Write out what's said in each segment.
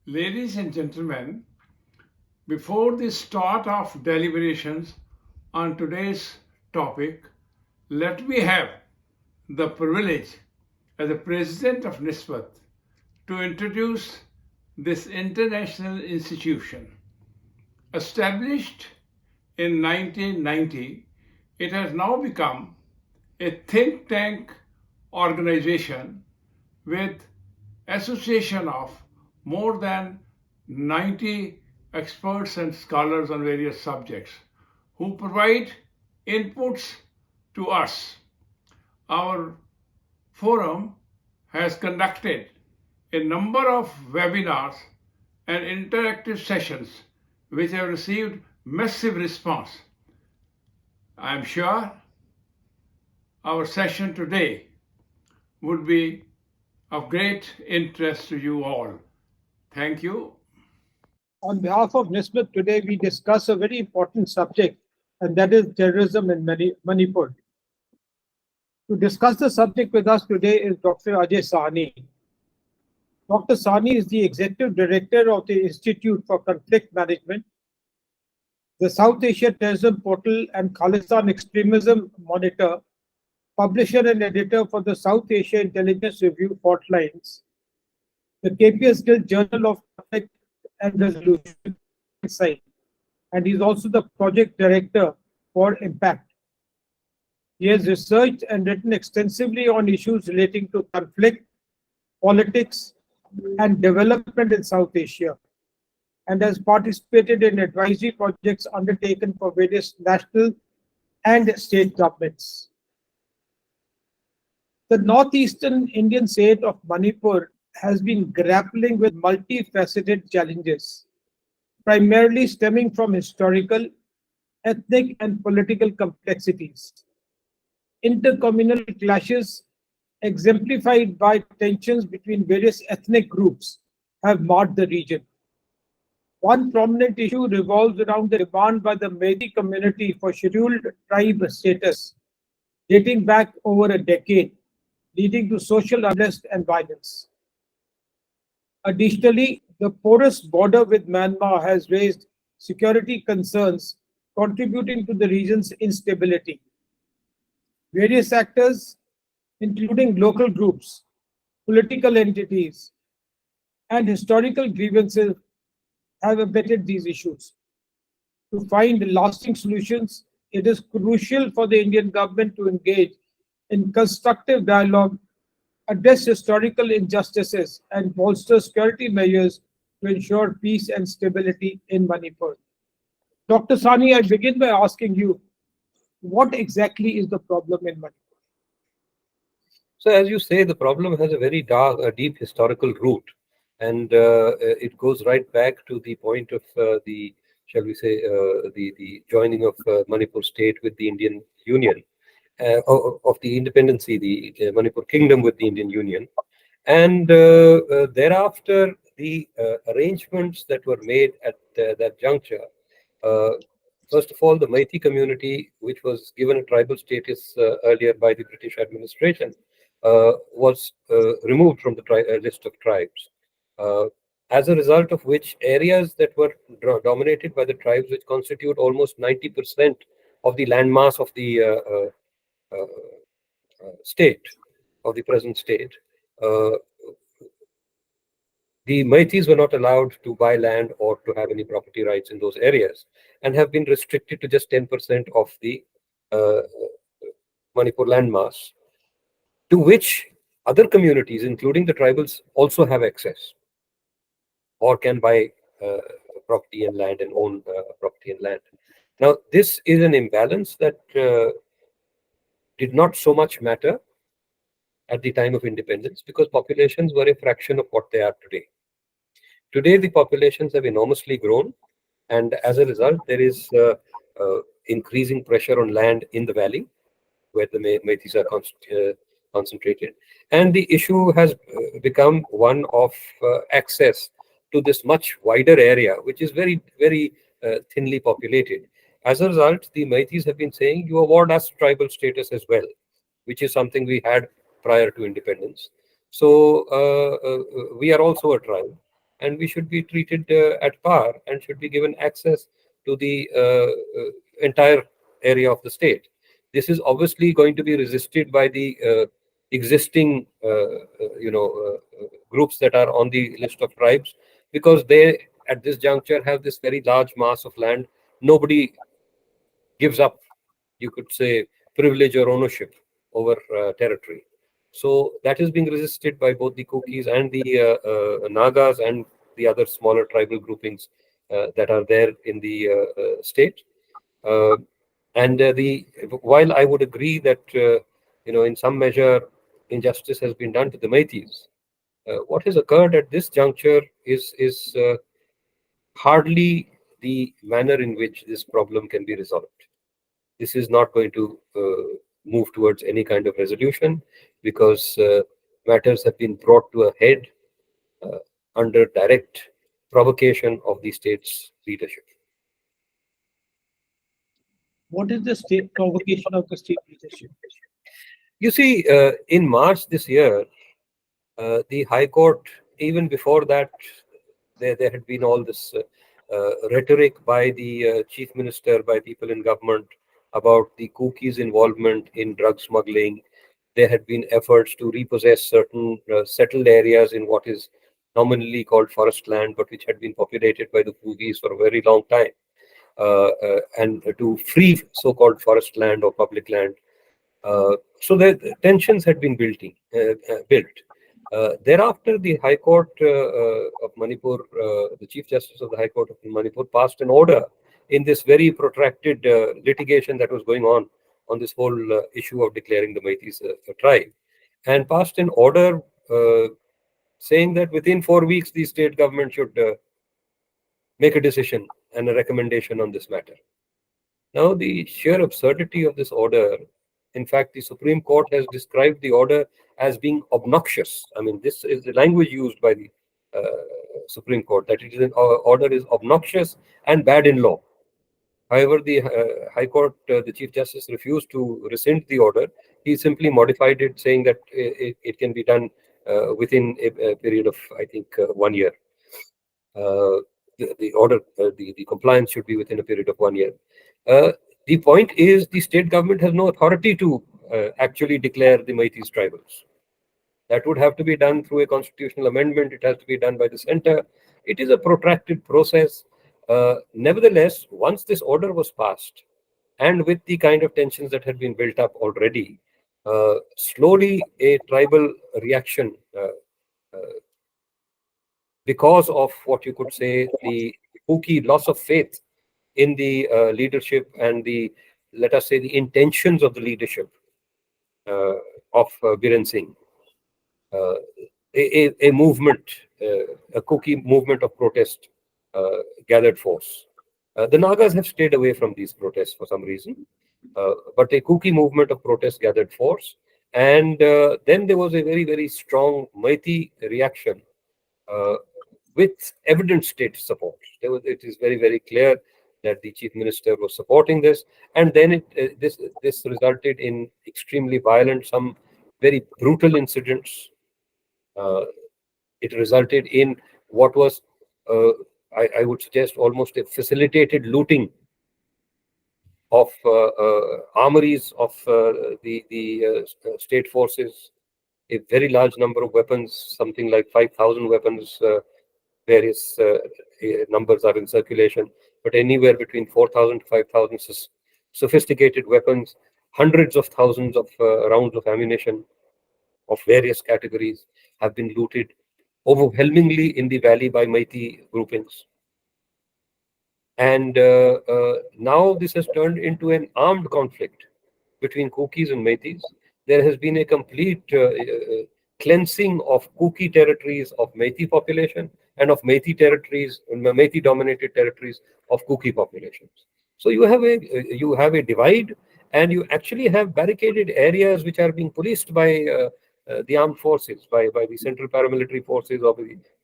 Ladies and gentlemen, before the start of deliberations on today's topic, let me have the privilege as the president of NISSMAT to introduce this international institution. Established in 1990, it has now become a think tank organization with association of more than 90 experts and scholars on various subjects who provide inputs to us. Our forum has conducted a number of webinars and interactive sessions which have received massive response. I am sure our session today would be of great interest to you all. Thank you. On behalf of NISSMAT, today we discuss a very important subject, and that is terrorism in Manipur. To discuss the subject with us today is Dr. Ajay Sahni. Dr. Sahni is the Executive Director of the Institute for Conflict Management, the South Asia Terrorism Portal and Khalistan Extremism Monitor, publisher and editor for the South Asia Intelligence Review Fault Lines, the KPS Guild Journal of Conflict and Resolution, and he's also the project director for Impact. He has researched and written extensively on issues relating to conflict, politics, and development in South Asia, and has participated in advisory projects undertaken for various national and state governments. The northeastern Indian state of Manipur has been grappling with multifaceted challenges, primarily stemming from historical, ethnic, and political complexities. Intercommunal clashes, exemplified by tensions between various ethnic groups, have marked the region. One prominent issue revolves around the demand by the Meitei community for scheduled tribe status, dating back over a decade, leading to social unrest and violence. Additionally, the porous border with Myanmar has raised security concerns, contributing to the region's instability. Various actors, including local groups, political entities, and historical grievances, have abetted these issues. To find lasting solutions, it is crucial for the Indian government to engage in constructive dialogue, address historical injustices, and bolster security measures to ensure peace and stability in Manipur. Dr. Sahni, I begin by asking you, what exactly is the problem in Manipur? So, as you say, the problem has a very deep historical root, and it goes right back to the point of the joining of Manipur state with the Indian Union, of the independency, the Manipur Kingdom with the Indian Union, and thereafter the arrangements that were made at that juncture. First of all, the Meitei community, which was given a tribal status earlier by the British administration, was removed from the list of tribes. As a result of which, areas that were dominated by the tribes, which constitute almost 90% of the landmass of the state, of the present state, the Meiteis were not allowed to buy land or to have any property rights in those areas, and have been restricted to just 10% of the Manipur landmass, to which other communities, including the tribals, also have access or can buy property and land and own property and land. Now, this is an imbalance that did not so much matter at the time of independence, because populations were a fraction of what they are today. Today, the populations have enormously grown, and as a result, there is increasing pressure on land in the valley, where the Meiteis are concentrated. And the issue has become one of access to this much wider area, which is very, very thinly populated. As a result, the Meiteis have been saying, you award us tribal status as well, which is something we had prior to independence. So we are also a tribe. and we should be treated at par and should be given access to the entire area of the state. This is obviously going to be resisted by the existing groups that are on the list of tribes, because they at this juncture have this very large mass of land. Nobody gives up, you could say, privilege or ownership over territory. So that is being resisted by both the Kukis and the Nagas and the other smaller tribal groupings that are there in the state. While I would agree that in some measure injustice has been done to the Meiteis, what has occurred at this juncture is hardly the manner in which this problem can be resolved. This is not going to move towards any kind of resolution, because matters have been brought to a head under direct provocation of the state's leadership. What is the state provocation of the state leadership? You see, in March this year, the High Court, even before that, there had been all this rhetoric by the Chief Minister, by people in government, about the Kukis' involvement in drug smuggling. There had been efforts to repossess certain settled areas in what is nominally called forest land, but which had been populated by the Kukis for a very long time, and to free so-called forest land or public land. So the tensions had been built. Thereafter, the High Court of Manipur, the Chief Justice of the High Court of Manipur, passed an order in this very protracted litigation that was going on this whole issue of declaring the Meiteis a tribe, and passed an order saying that within 4 weeks, the state government should make a decision and a recommendation on this matter. Now, the sheer absurdity of this order, in fact, the Supreme Court has described the order as being obnoxious. I mean, this is the language used by the Supreme Court, that it is an order is obnoxious and bad in law. However, the High Court, the Chief Justice refused to rescind the order. He simply modified it, saying that it can be done within a period of, I think, 1 year. The order, the compliance should be within a period of 1 year. The point is, the state government has no authority to actually declare the Meiteis tribals. That would have to be done through a constitutional amendment. It has to be done by the center. It is a protracted process. Nevertheless, once this order was passed, and with the kind of tensions that had been built up already, slowly a tribal reaction, because of what you could say the Kuki loss of faith in the leadership and the, let us say, the intentions of the leadership of Biren Singh, a movement, a Kuki movement of protest gathered force. The Nagas have stayed away from these protests for some reason, but a Kuki movement of protest gathered force, and then there was a very, very strong Meitei reaction with evident state support. It is very, very clear that the Chief Minister was supporting this, and then this resulted in extremely violent, some very brutal incidents. It resulted in what was, I would suggest, almost a facilitated looting of armories of the state forces, a very large number of weapons, something like 5,000 weapons. Various numbers are in circulation, but anywhere between 4,000 to 5,000 sophisticated weapons, hundreds of thousands of rounds of ammunition of various categories have been looted overwhelmingly in the valley by Meitei groupings. And now this has turned into an armed conflict between Kukis and Meiteis. There has been a complete cleansing of Kuki territories of Meitei population and of Meitei territories, Meitei-dominated territories of Kuki populations. So you have a divide, and you actually have barricaded areas which are being policed by the armed forces, by the central paramilitary forces, or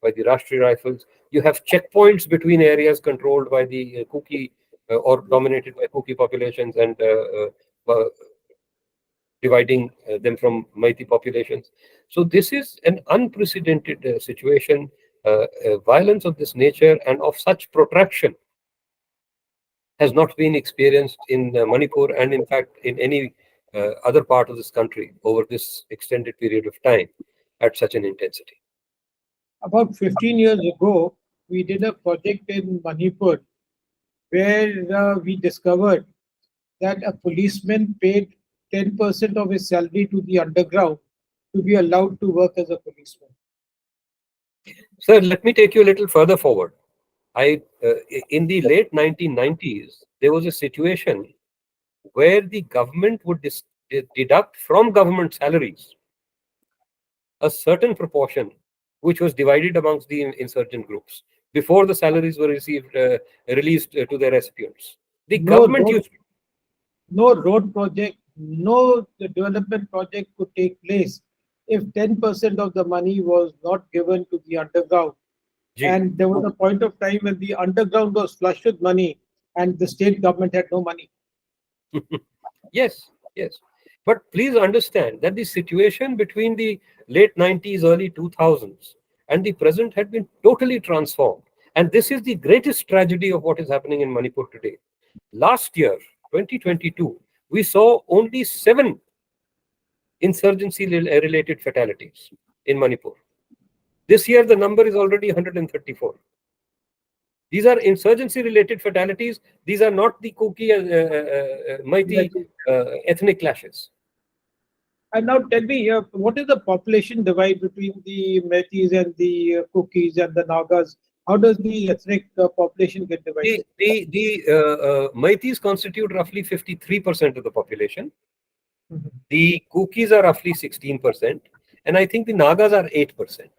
by the Rashtriya Rifles. You have checkpoints between areas controlled by the Kuki or dominated by Kuki populations, and dividing them from Meitei populations. So this is an unprecedented situation. violence of this nature and of such protraction has not been experienced in Manipur, and in fact in any other part of this country over this extended period of time at such an intensity. About 15 years ago, we did a project in Manipur where we discovered that a policeman paid 10% of his salary to the underground to be allowed to work as a policeman. Sir, let me take you a little further forward. In the late 1990s, there was a situation where the government would deduct from government salaries a certain proportion, which was divided amongst the insurgent groups before the salaries were released to their recipients. The government used no road project, no development project could take place if 10% of the money was not given to the underground. And there was a point of time when the underground was flush with money and the state government had no money. Yes, yes. But please understand that the situation between the late 90s, early 2000s and the present had been totally transformed. And this is the greatest tragedy of what is happening in Manipur today. Last year, 2022, we saw only 7 insurgency-related fatalities in Manipur. This year, the number is already 134. These are insurgency-related fatalities. These are not the Kukis mighty ethnic clashes. And now tell me, what is the population divide between the Metis and the Kukis and the Nagas? How does the ethnic population get divided? The Metis constitute roughly 53% of the population. Mm-hmm. The Kukis are roughly 16%. And I think the Nagas are 8%.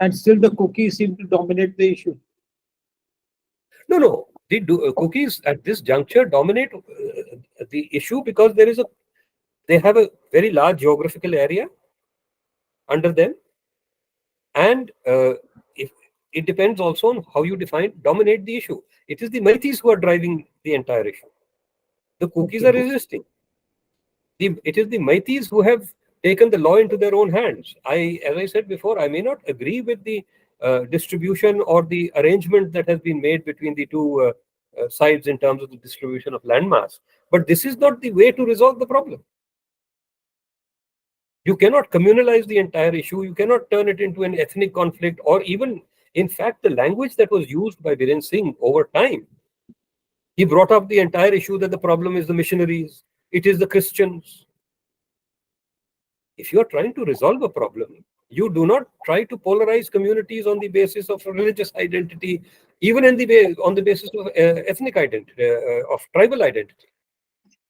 And still the Kukis seem to dominate the issue. No. The Kukis at this juncture dominate the issue because they have a very large geographical area under them, and it depends also on how you define dominate the issue. It is the Metis who are driving the entire issue. The Kukis are resisting. It is the Metis who have taken the law into their own hands. As I said before, I may not agree with the distribution or the arrangement that has been made between the two sides in terms of the distribution of landmass. But this is not the way to resolve the problem. You cannot communalize the entire issue. You cannot turn it into an ethnic conflict, or even, in fact, the language that was used by Biren Singh over time. He brought up the entire issue that the problem is the missionaries, it is the Christians. If you are trying to resolve a problem, you do not try to polarize communities on the basis of religious identity, even on the basis of ethnic identity, of tribal identity.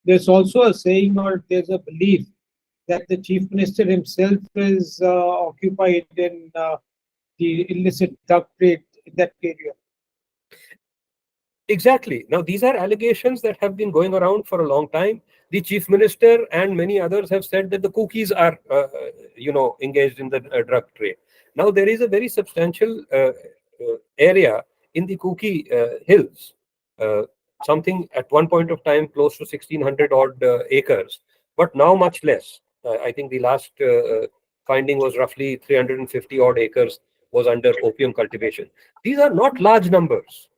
There's also a saying, or there's a belief that the chief minister himself is occupied in the illicit drug trade in that area. Exactly. Now, these are allegations that have been going around for a long time. The chief minister and many others have said that the Kukis are, engaged in the drug trade. Now, there is a very substantial area in the Kuki hills, something at one point of time close to 1,600 odd acres, but now much less. I think the last finding was roughly 350 odd acres was under opium cultivation. These are not large numbers.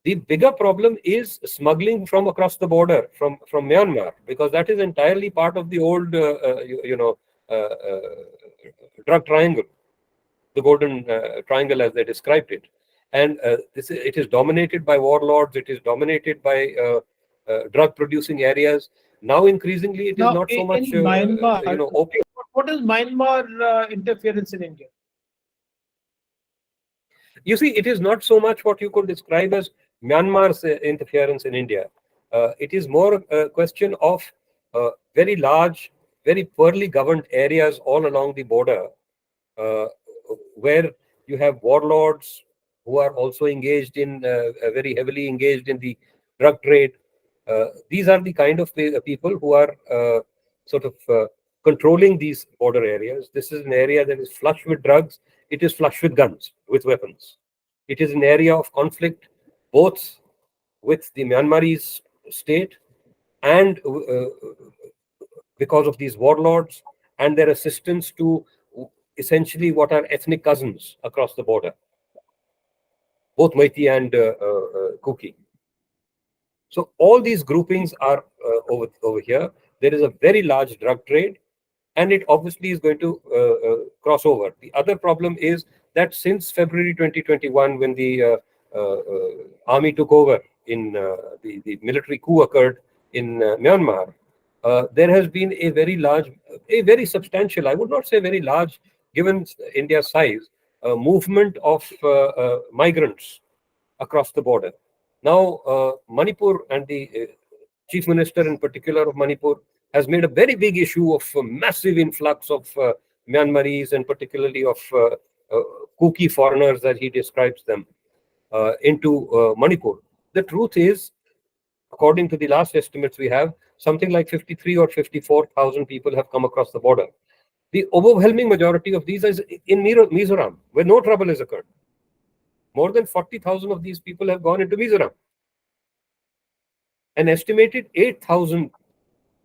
The bigger problem is smuggling from across the border, from Myanmar, because that is entirely part of the old, drug triangle, the golden triangle as they described it. And it is dominated by warlords. It is dominated by drug-producing areas. Now, increasingly, it is not so much, Myanmar, opium. What is Myanmar interference in India? You see, it is not so much what you could describe as Myanmar's interference in India. It is more a question of very large, very poorly governed areas all along the border, where you have warlords who are also engaged in, very heavily engaged in the drug trade. These are the kind of people who are controlling these border areas. This is an area that is flush with drugs. It is flush with guns, with weapons. It is an area of conflict, both with the Myanmarese state and because of these warlords and their assistance to essentially what are ethnic cousins across the border, both Meitei and Kuki. So all these groupings are over here. There is a very large drug trade, and it obviously is going to cross over. The other problem is that since February 2021, when the army took over in the military coup occurred in Myanmar, there has been a very substantial, I would not say very large, given India's size, movement of migrants across the border. Now, Manipur and the chief minister in particular of Manipur has made a very big issue of a massive influx of Myanmaris and particularly of Kuki foreigners, as he describes them, into Manipur. The truth is, according to the last estimates we have, something like 53 or 54,000 people have come across the border. The overwhelming majority of these is in Mizoram, where no trouble has occurred. More than 40,000 of these people have gone into Mizoram. An estimated 8,000,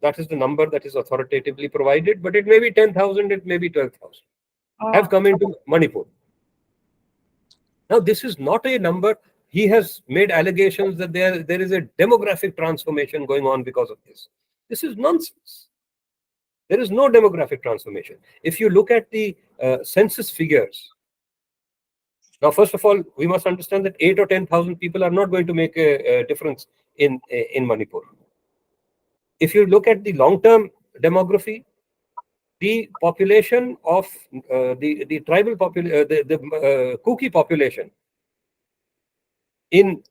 that is the number that is authoritatively provided, but it may be 10,000, it may be 12,000, have come into Manipur. Now, this is not a number. He has made allegations that there is a demographic transformation going on because of this. This is nonsense. There is no demographic transformation. If you look at the census figures, now, first of all, we must understand that 8 or 10,000 people are not going to make a difference in Manipur. If you look at the long-term demography, the population of the tribal population, the Kuki population in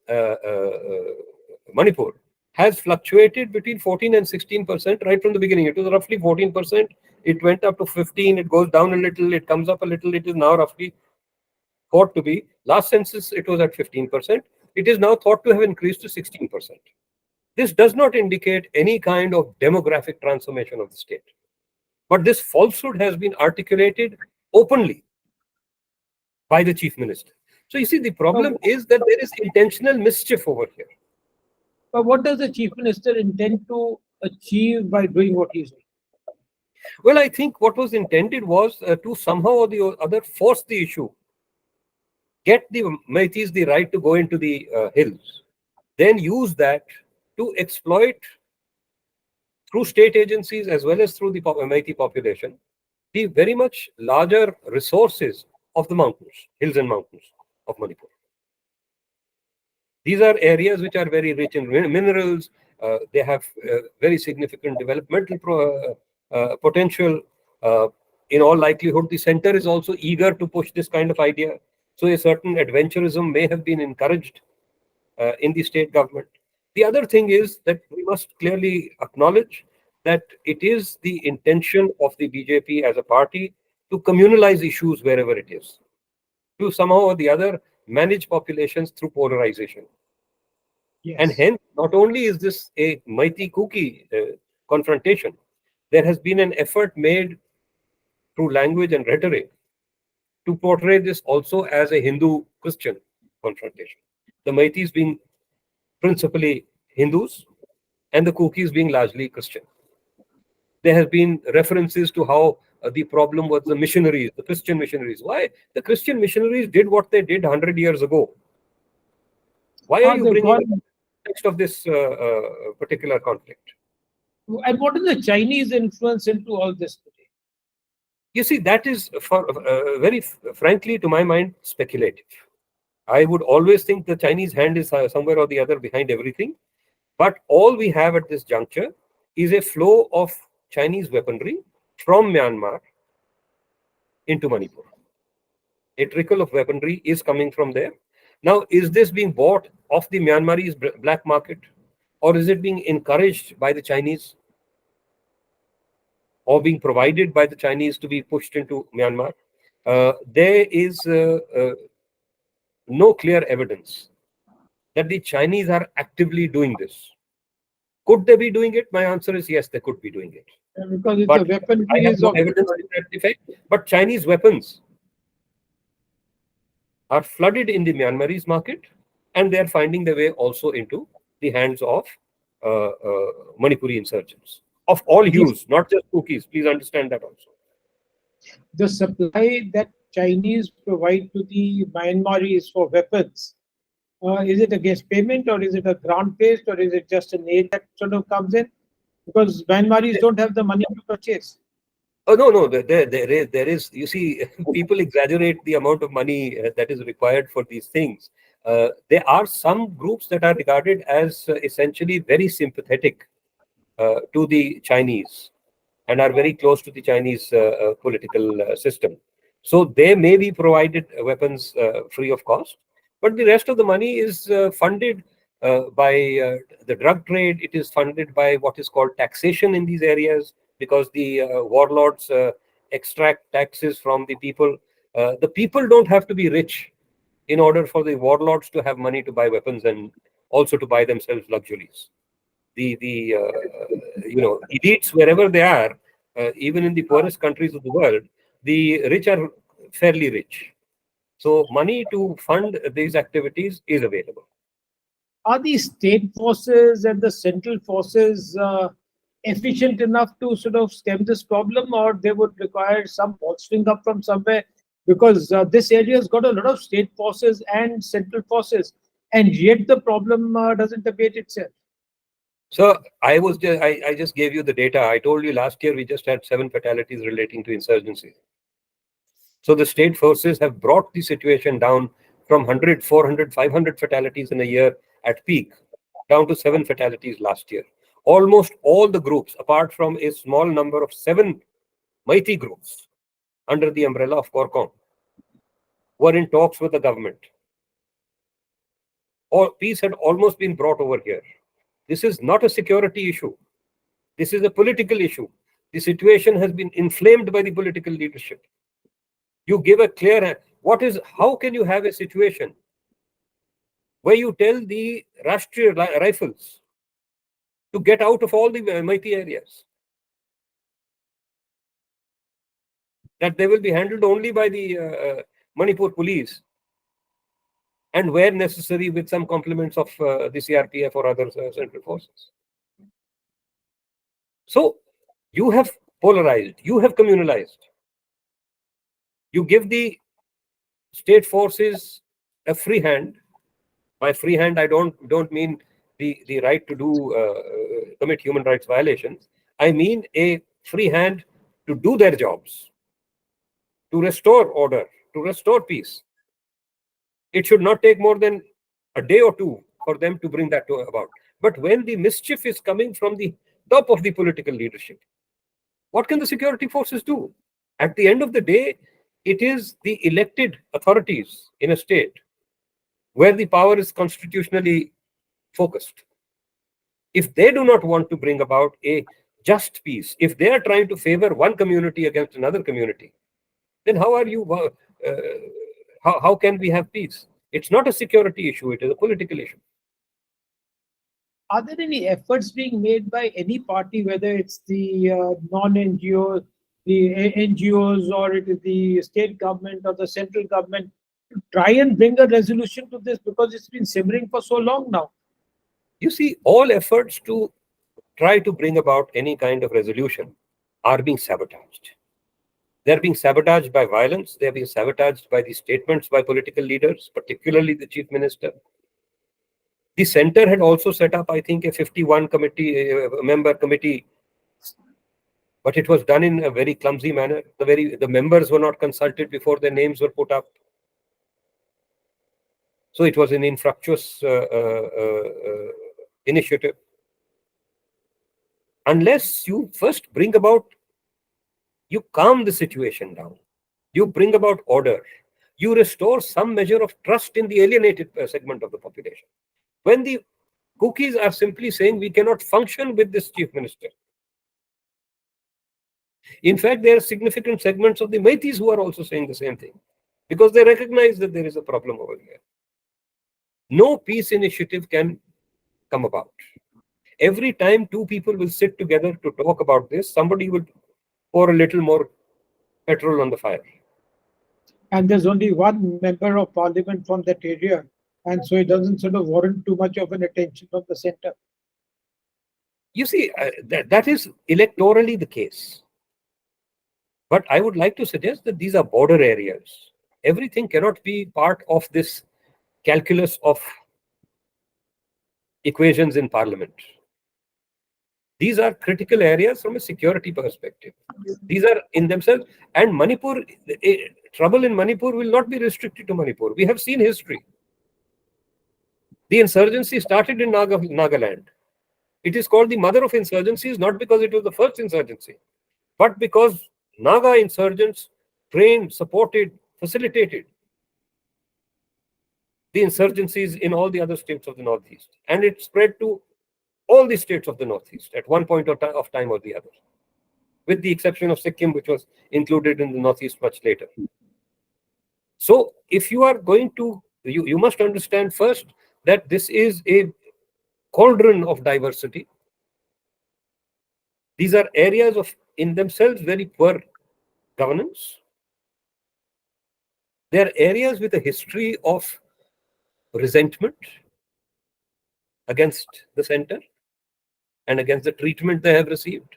Manipur has fluctuated between 14 and 16% right from the beginning. It was roughly 14%. It went up to 15. It goes down a little. It comes up a little. It is now roughly thought to be, last census it was at 15%. It is now thought to have increased to 16%. This does not indicate any kind of demographic transformation of the state. But this falsehood has been articulated openly by the chief minister. So you see, the problem is that there is intentional mischief over here. But what does the chief minister intend to achieve by doing what he's doing? Well, I think what was intended was to somehow or the other force the issue, get the Meiteis the right to go into the hills, then use that to exploit through state agencies as well as through the Meitei population the very much larger resources of the mountains, hills and mountains of Manipur. These are areas which are very rich in minerals. They have very significant developmental potential. In all likelihood, the center is also eager to push this kind of idea. So a certain adventurism may have been encouraged in the state government. The other thing is that we must clearly acknowledge that it is the intention of the BJP as a party to communalize issues wherever it is, to somehow or the other manage populations through polarization. Yes. And hence, not only is this a Meitei Kuki confrontation, there has been an effort made through language and rhetoric to portray this also as a Hindu-Christian confrontation. The Meiteis being principally Hindus and the Kukis being largely Christian. There have been references to how the problem was the missionaries, the Christian missionaries. Why? The Christian missionaries did what they did 100 years ago. Why are you bringing the context of this particular conflict? And what is the Chinese influence into all this today? You see, that is very frankly, to my mind, speculative. I would always think the Chinese hand is somewhere or the other behind everything. But all we have at this juncture is a flow of Chinese weaponry from Myanmar into Manipur. A trickle of weaponry is coming from there. Now, is this being bought off the Myanmarese black market, or is it being encouraged by the Chinese, or being provided by the Chinese to be pushed into Myanmar? There is no clear evidence that the Chinese are actively doing this. Could they be doing it? My answer is yes, they could be doing it. Because it's a weapon. I have no evidence to that effect. But Chinese weapons are flooded in the Myanmarese market, and they are finding their way also into the hands of Manipuri insurgents of all hues, not just Kukis. Please understand that also. The supply that Chinese provide to the Myanmaris for weapons, is it against payment, or is it a grant based, or is it just an aid that sort of comes in? Because Myanmaris don't have the money to purchase. Oh, no, no, there is, you see, people exaggerate the amount of money that is required for these things. There are some groups that are regarded as essentially very sympathetic to the Chinese and are very close to the Chinese political system. So they may be provided weapons free of cost, but the rest of the money is funded by the drug trade. It is funded by what is called taxation in these areas, because the warlords extract taxes from the people. The people don't have to be rich in order for the warlords to have money to buy weapons and also to buy themselves luxuries. The elites, wherever they are, even in the poorest countries of the world, the rich are fairly rich. So money to fund these activities is available. Are the state forces and the central forces efficient enough to sort of stem this problem, or they would require some bolstering up from somewhere? Because this area has got a lot of state forces and central forces, and yet the problem doesn't abate itself. So I just gave you the data. I told you last year we just had 7 fatalities relating to insurgency. So the state forces have brought the situation down from 100, 400, 500 fatalities in a year at peak down to 7 fatalities last year. Almost all the groups, apart from a small number of 7 mighty groups under the umbrella of Corcom, were in talks with the government. Or peace had almost been brought over here. This is not a security issue. This is a political issue. The situation has been inflamed by the political leadership. You give a clear, how can you have a situation where you tell the Rashtriya Rifles to get out of all the mighty areas, that they will be handled only by the Manipur police, and where necessary with some complements of the CRPF or other central forces. So you have polarized, you have communalized. You give the state forces a free hand. By free hand, I don't mean the right to do commit human rights violations. I mean a free hand to do their jobs, to restore order, to restore peace. It should not take more than a day or two for them to bring that about. But when the mischief is coming from the top of the political leadership, what can the security forces do? At the end of the day, it is the elected authorities in a state where the power is constitutionally focused. If they do not want to bring about a just peace, if they are trying to favor one community against another community, then how can we have peace? It's not a security issue, it is a political issue. Are there any efforts being made by any party, whether it's the non-NGO, the NGOs, or it is the state government or the central government, to try and bring a resolution to this, because it's been simmering for so long now? You see, all efforts to try to bring about any kind of resolution are being sabotaged. They're being sabotaged by violence. They're being sabotaged by the statements by political leaders, particularly the chief minister. The center had also set up, I think, a 51 member committee, but it was done in a very clumsy manner. The members were not consulted before their names were put up. So it was an infructuous initiative. Unless you first you calm the situation down, you bring about order, you restore some measure of trust in the alienated segment of the population. When the Kukis are simply saying we cannot function with this chief minister. In fact, there are significant segments of the Meiteis who are also saying the same thing, because they recognize that there is a problem over here. No peace initiative can come about. Every time 2 people will sit together to talk about this, somebody will pour a little more petrol on the fire. And there's only one member of parliament from that area, and so it doesn't sort of warrant too much of an attention from the center. You see, that is electorally the case. But I would like to suggest that these are border areas. Everything cannot be part of this calculus of equations in parliament. These are critical areas from a security perspective. These are in themselves, and Manipur, trouble in Manipur will not be restricted to Manipur. We have seen history. The insurgency started in Nagaland. It is called the mother of insurgencies, not because it was the first insurgency, but because Naga insurgents trained, supported, facilitated the insurgencies in all the other states of the Northeast. And it spread to all the states of the Northeast at one point of time or the other, with the exception of Sikkim, which was included in the Northeast much later. So if you are going to, you must understand first that this is a cauldron of diversity. These are areas of, in themselves, very poor governance. They are areas with a history of resentment against the center and against the treatment they have received.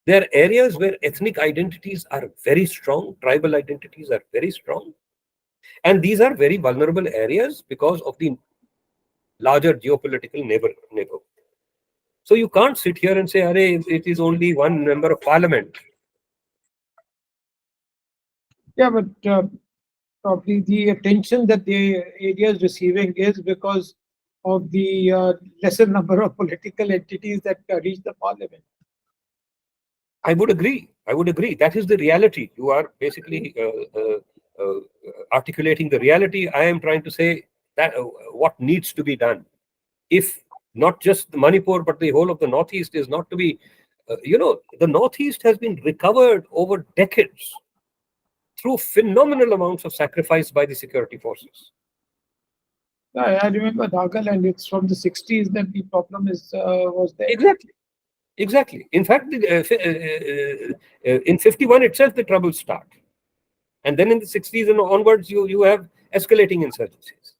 There are areas where ethnic identities are very strong, tribal identities are very strong. And these are very vulnerable areas because of the larger geopolitical neighborhood. So you can't sit here and say, "Arey, it is only one member of parliament." Yeah, but probably the attention that the area is receiving is because of the lesser number of political entities that reach the parliament. I would agree. I would agree. That is the reality. You are basically articulating the reality. I am trying to say that what needs to be done. If not just the Manipur, but the whole of the Northeast is not to be, the Northeast has been recovered over decades through phenomenal amounts of sacrifice by the security forces. I remember Nagaland, it's from the 60s that the problem was there. Exactly. In fact, in 51 itself, the troubles start. And then in the 60s and onwards, you have escalating insurgencies.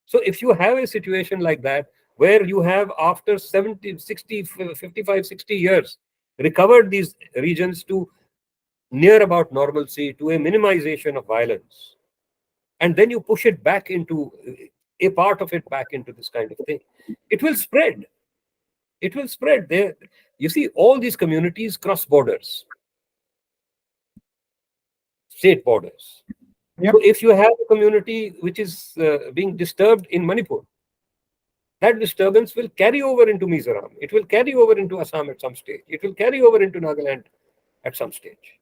So if you have a situation like that, where you have, after 70, 60, 55, 60 years, recovered these regions to near about normalcy, to a minimization of violence, and then you push it back into, a part of it back into this kind of thing, it will spread. It will spread. There, you see, all these communities cross borders, state borders. Yep. So if you have a community which is being disturbed in Manipur, that disturbance will carry over into Mizoram. It will carry over into Assam at some stage. It will carry over into Nagaland at some stage.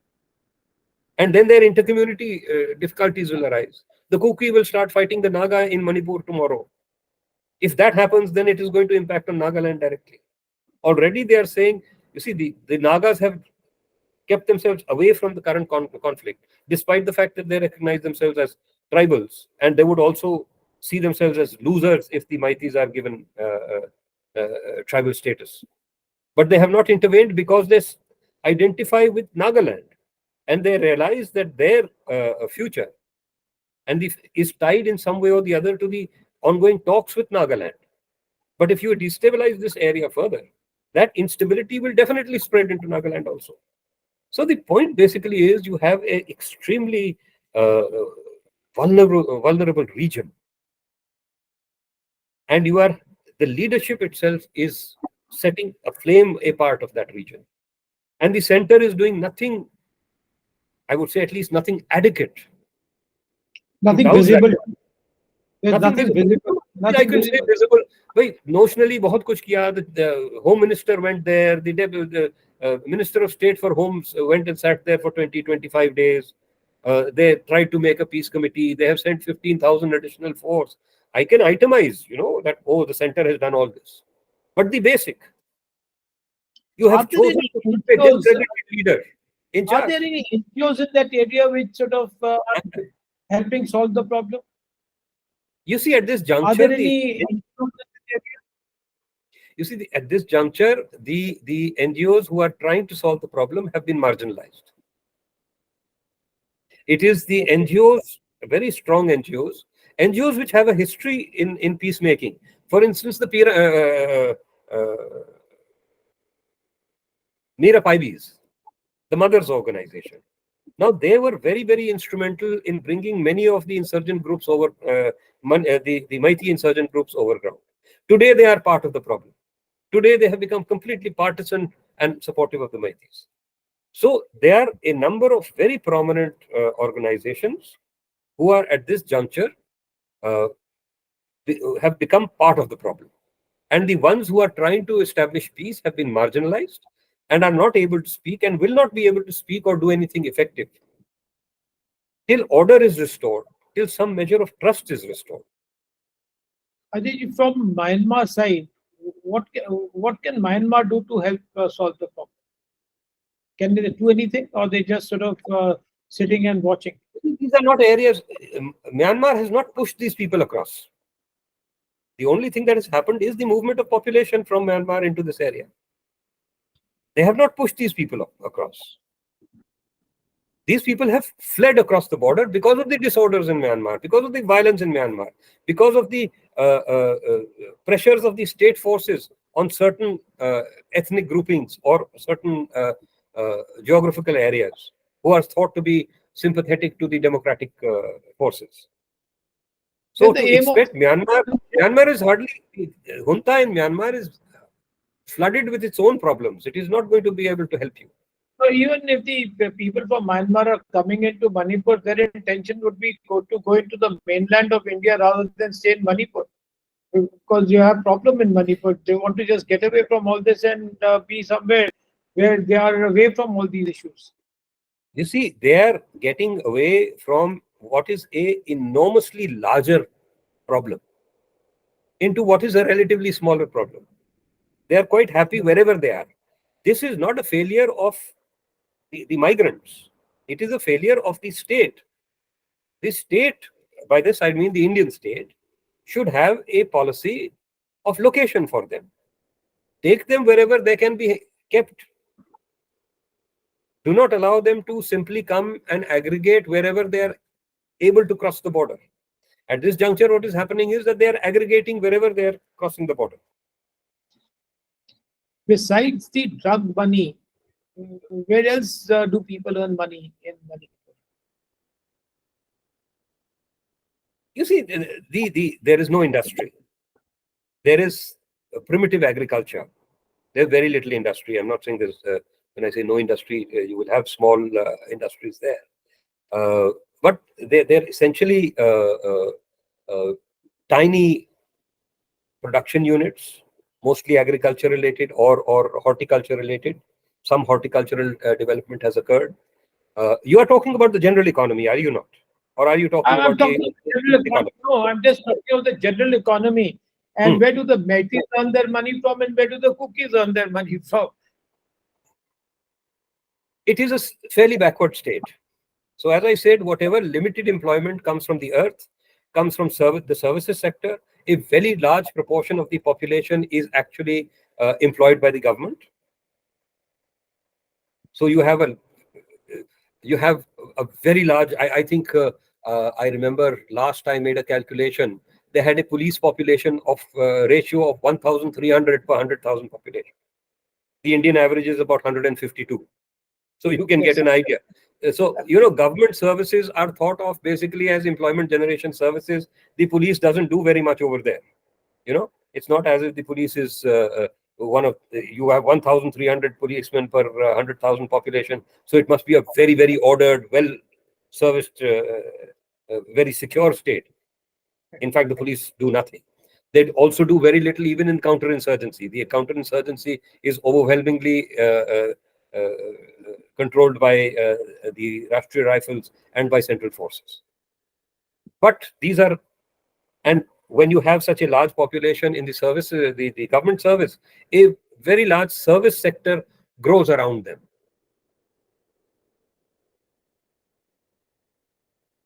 And then their intercommunity difficulties will arise. The Kuki will start fighting the Naga in Manipur tomorrow. If that happens, then it is going to impact on Nagaland directly. Already they are saying, you see, the Nagas have kept themselves away from the current conflict, despite the fact that they recognize themselves as tribals, and they would also see themselves as losers if the Maitis are given tribal status. But they have not intervened because they identify with Nagaland, and they realize that their future is tied in some way or the other to the ongoing talks with Nagaland. But if you destabilize this area further, that instability will definitely spread into Nagaland also. So the point basically is, you have an extremely vulnerable region, and the leadership itself is setting aflame a part of that region, and the center is doing nothing, I would say at least nothing adequate. Nothing visible. There's nothing visible. I can say visible. Wait, notionally, बहुत कुछ किया. The Home Minister went there. The Minister of State for Homes went and sat there for 20-25 days. They tried to make a peace committee. They have sent 15,000 additional force. I can itemize, that, the center has done all this. But the basic, you have chosen to put a discredited leader in charge. Are there any NGOs in that area which sort of are helping solve the problem? You see, at this juncture, are there any NGOs in that area? You see, at this juncture, the NGOs who are trying to solve the problem have been marginalized. It is the NGOs, very strong NGOs which have a history in peacemaking. For instance, the Mira Paibis, the mother's organization. Now, they were very, very instrumental in bringing many of the insurgent groups over, the mighty insurgent groups over ground. Today, they are part of the problem. Today, they have become completely partisan and supportive of the mighties. So, there are a number of very prominent organizations who are at this juncture have become part of the problem. And the ones who are trying to establish peace have been marginalized and are not able to speak and will not be able to speak or do anything effective till order is restored, till some measure of trust is restored. I think from Myanmar side, what can Myanmar do to help solve the problem? Can they do anything, or they just sort of sitting and watching? These are not areas. Myanmar has not pushed these people across. The only thing that has happened is the movement of population from Myanmar into this area. They have not pushed these people across. These people have fled across the border because of the disorders in Myanmar, because of the violence in Myanmar, because of the pressures of the state forces on certain ethnic groupings or certain geographical areas who are thought to be sympathetic to the democratic forces. So to expect Myanmar is hardly, junta in Myanmar is flooded with its own problems. It is not going to be able to help you. So even if the people from Myanmar are coming into Manipur, their intention would be to go into the mainland of India rather than stay in Manipur. Because you have problem in Manipur. They want to just get away from all this and be somewhere where they are away from all these issues. You see, they are getting away from what is a enormously larger problem into what is a relatively smaller problem. They are quite happy wherever they are. This is not a failure of the migrants. It is a failure of the state. The state, by this I mean the Indian state, should have a policy of location for them. Take them wherever they can be kept. Do not allow them to simply come and aggregate wherever they are able to cross the border. At this juncture, what is happening is that they are aggregating wherever they are crossing the border. Besides the drug money, where else do people earn money in Manipur? You see, there is no industry. There is primitive agriculture. There's very little industry. I'm not saying there's, when I say no industry, you will have small industries there. But they're essentially tiny production units, mostly agriculture related or horticulture related. Some horticultural development has occurred. You are talking about the general economy, are you not? Or are you talking about the general economy? No, I'm just talking about the general economy. And where do the Metis earn their money from, and where do the Kukis earn their money from? It is a fairly backward state. So as I said, whatever limited employment comes from the earth, comes from the services sector, a very large proportion of the population is actually employed by the government. So you have a very large, I think, I remember last I made a calculation, they had a police population of ratio of 1,300 per 100,000 population. The Indian average is about 152. So you can get an idea. So, government services are thought of basically as employment generation services. The police doesn't do very much over there. It's not as if the police is you have 1,300 policemen per 100,000 population. So it must be a very, very ordered, well-serviced, very secure state. In fact, the police do nothing. They also do very little even in counterinsurgency. The counterinsurgency is overwhelmingly controlled by the Rashtriya Rifles and by central forces. But these are, and when you have such a large population in the service, the government service, a very large service sector grows around them.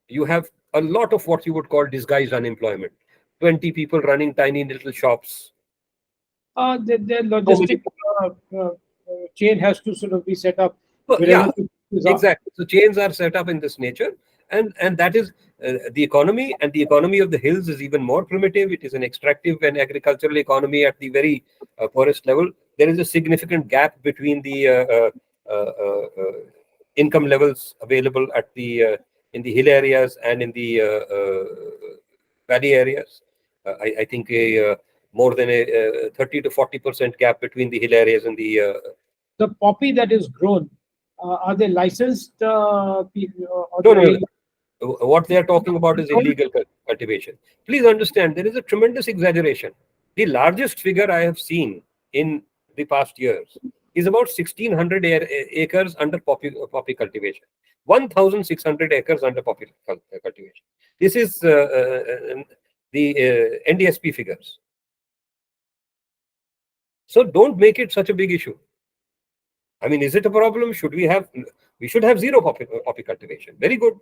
You have a lot of what you would call disguised unemployment. 20 people running tiny little shops. The logistic chain has to sort of be set up. Yeah, exactly. So chains are set up in this nature, and that is the economy, and the economy of the hills is even more primitive. It is an extractive and agricultural economy at the very poorest level. There is a significant gap between the income levels available at the in the hill areas and in the valley areas. I think a more than a 30 to 40% gap between the hill areas and the poppy that is grown. Are they licensed people? No. What they are talking about is illegal cultivation. Please understand, there is a tremendous exaggeration. The largest figure I have seen in the past years is about 1,600 acres under poppy cultivation. 1,600 acres under poppy cultivation. This is the NDSP figures. So don't make it such a big issue. I mean, is it a problem? We should have zero poppy cultivation. Very good.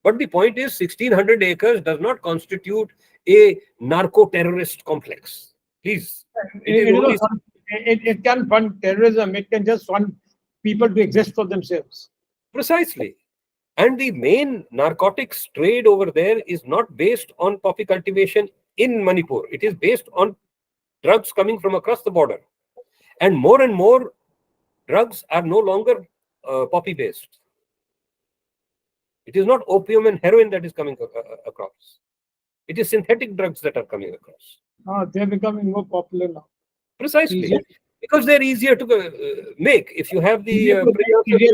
But the point is, 1,600 acres does not constitute a narco-terrorist complex. Please. It can fund terrorism. It can just fund people to exist for themselves. Precisely. And the main narcotics trade over there is not based on poppy cultivation in Manipur. It is based on drugs coming from across the border. And more drugs are no longer poppy-based. It is not opium and heroin that is coming across. It is synthetic drugs that are coming across. They're becoming more popular now. Precisely. Easier. Because they're easier to make. If you have the... easier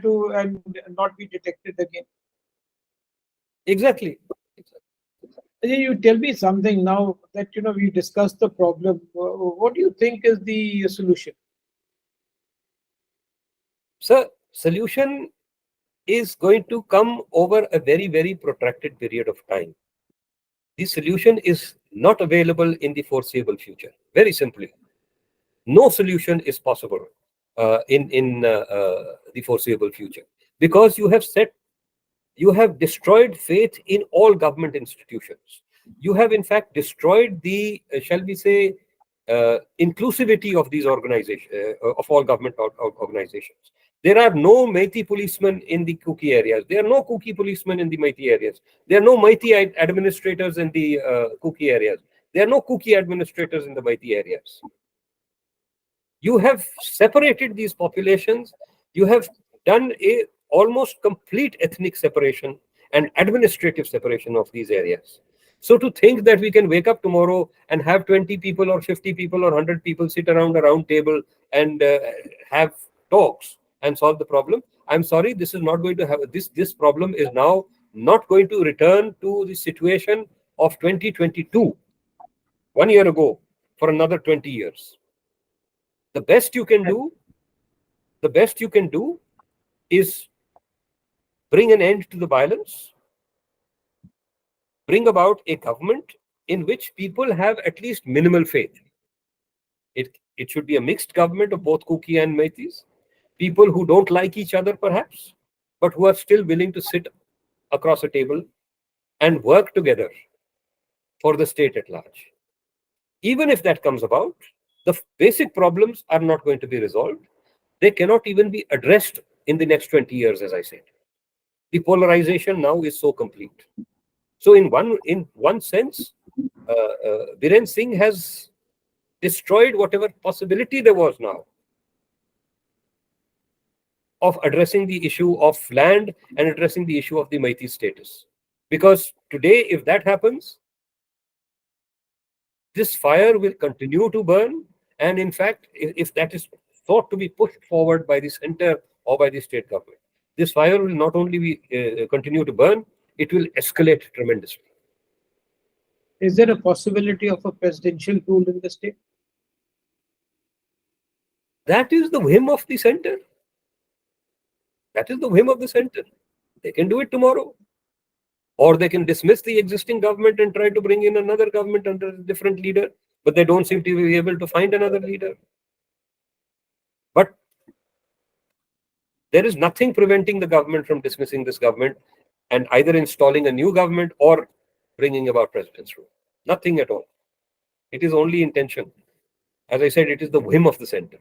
to and not be detected again. Exactly. You tell me something now that, we discussed the problem. What do you think is the solution? Sir, solution is going to come over a very, very protracted period of time. The solution is not available in the foreseeable future. Very simply, no solution is possible in the foreseeable future, because you have destroyed faith in all government institutions. You have in fact destroyed the, shall we say, inclusivity of these organizations, of all government organizations. There are no Meitei policemen in the Kuki areas. There are no Kuki policemen in the Meitei areas. There are no Meitei administrators in the Kuki areas. There are no Kuki administrators in the Meitei areas. You have separated these populations. You have done a almost complete ethnic separation and administrative separation of these areas. So to think that we can wake up tomorrow and have 20 people or 50 people or 100 people sit around a round table and have talks and solve the problem, I'm sorry, this is not going to have this problem is now not going to return to the situation of 2022, 1 year ago, for another 20 years. The best you can do is bring an end to the violence, bring about a government in which people have at least minimal faith. It should be a mixed government of both Kuki and Meiteis, people who don't like each other perhaps, but who are still willing to sit across a table and work together for the state at large. Even if that comes about, the basic problems are not going to be resolved. They cannot even be addressed in the next 20 years, as I said. The polarization now is so complete. So in one sense, Biren Singh has destroyed whatever possibility there was now of addressing the issue of land and addressing the issue of the Meitei status. Because today, if that happens, this fire will continue to burn. And in fact, if that is thought to be pushed forward by the center or by the state government, this fire will not only be continue to burn, it will escalate tremendously. Is there a possibility of a presidential rule in the state? That is the whim of the center. That is the whim of the center. They can do it tomorrow. Or they can dismiss the existing government and try to bring in another government under a different leader, but they don't seem to be able to find another leader. But there is nothing preventing the government from dismissing this government and either installing a new government or bringing about president's rule. Nothing at all. It is only intention. As I said, it is the whim of the center.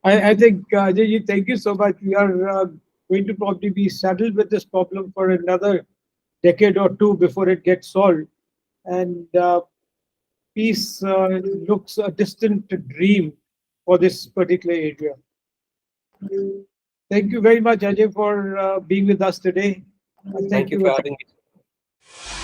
I think, Ajay, thank you so much. We are going to probably be saddled with this problem for another decade or two before it gets solved. And peace looks a distant dream for this particular area. Thank you very much, Ajay, for being with us today. And Thank you for having me.